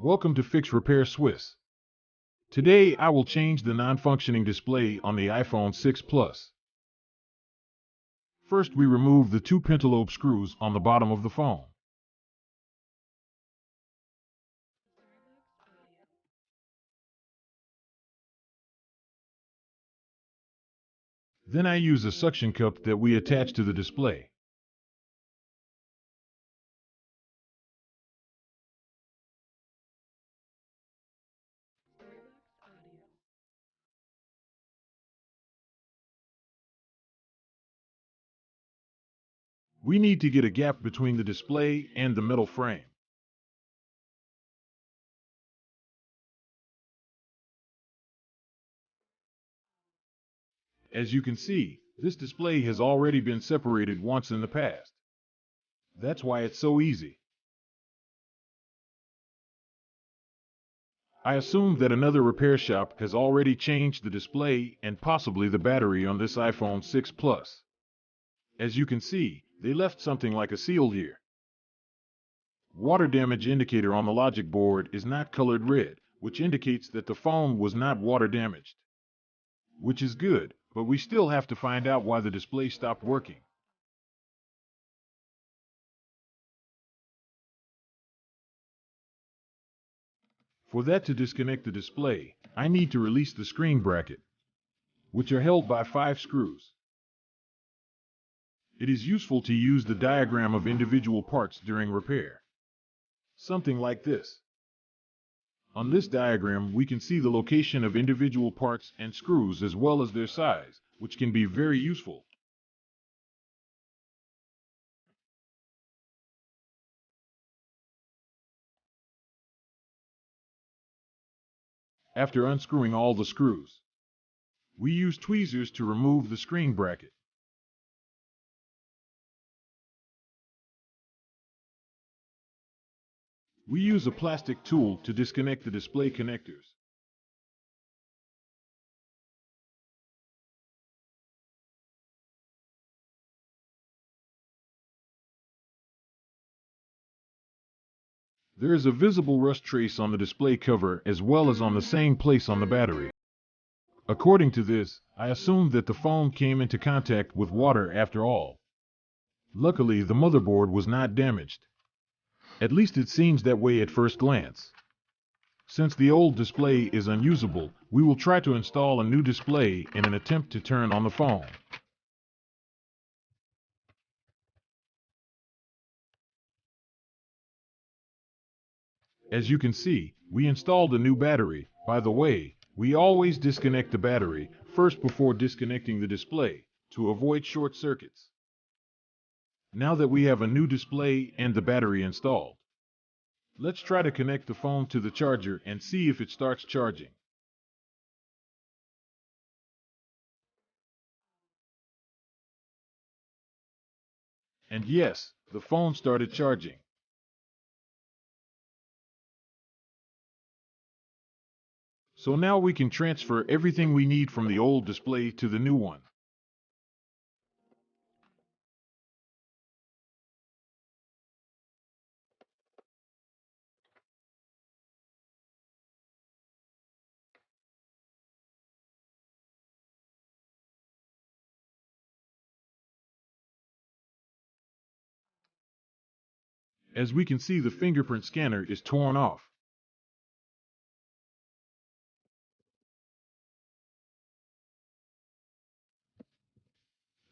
Welcome to Fix Repair Swiss. Today I will change the non-functioning display on the iPhone 6 Plus. First we remove the two pentalobe screws on the bottom of the phone. Then I use a suction cup that we attach to the display. We need to get a gap between the display and the metal frame. As you can see, this display has already been separated once in the past. That's why it's so easy. I assume that another repair shop has already changed the display and possibly the battery on this iPhone 6 Plus. As you can see, they left something like a seal here. Water damage indicator on the logic board is not colored red, which indicates that the phone was not water damaged. Which is good, but we still have to find out why the display stopped working. For that to disconnect the display, I need to release the screen bracket, which are held by 5 screws. It is useful to use the diagram of individual parts during repair. Something like this. On this diagram, we can see the location of individual parts and screws as well as their size, which can be very useful. After unscrewing all the screws, we use tweezers to remove the screen bracket. We use a plastic tool to disconnect the display connectors. There is a visible rust trace on the display cover as well as on the same place on the battery. According to this, I assumed that the phone came into contact with water after all. Luckily, the motherboard was not damaged. At least it seems that way at first glance. Since the old display is unusable, we will try to install a new display in an attempt to turn on the phone. As you can see, we installed a new battery. By the way, we always disconnect the battery first before disconnecting the display to avoid short circuits. Now that we have a new display and the battery installed, let's try to connect the phone to the charger and see if it starts charging. And yes, the phone started charging. So now we can transfer everything we need from the old display to the new one. As we can see, the fingerprint scanner is torn off.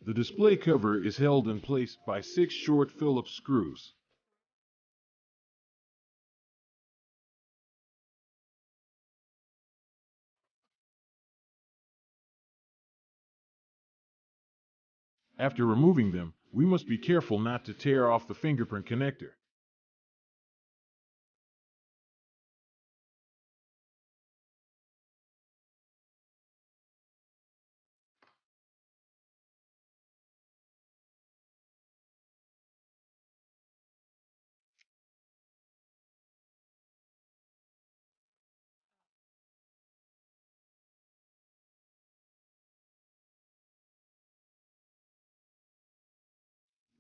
The display cover is held in place by 6 short Phillips screws. After removing them, we must be careful not to tear off the fingerprint connector.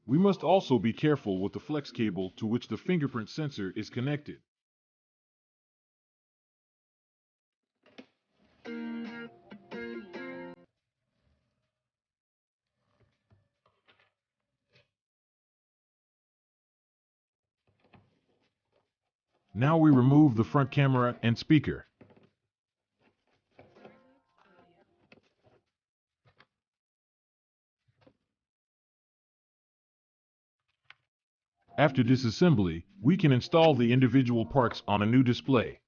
We must also be careful with the flex cable to which the fingerprint sensor is connected. Now we remove the front camera and speaker. After disassembly, we can install the individual parts on a new display.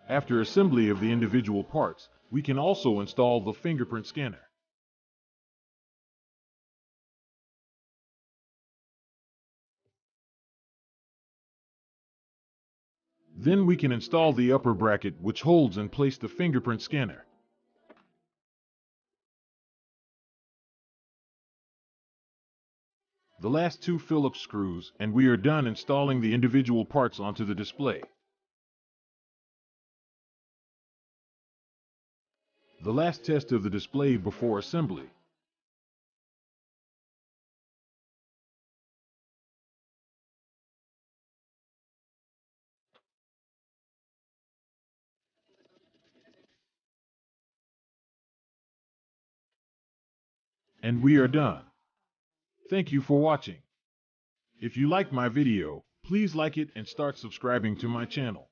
After assembly of the individual parts, we can also install the fingerprint scanner. Then we can install the upper bracket which holds and place the fingerprint scanner. The last two Phillips screws, and we are done installing the individual parts onto the display. The last test of the display before assembly. And we are done. Thank you for watching. If you liked my video, please like it and start subscribing to my channel.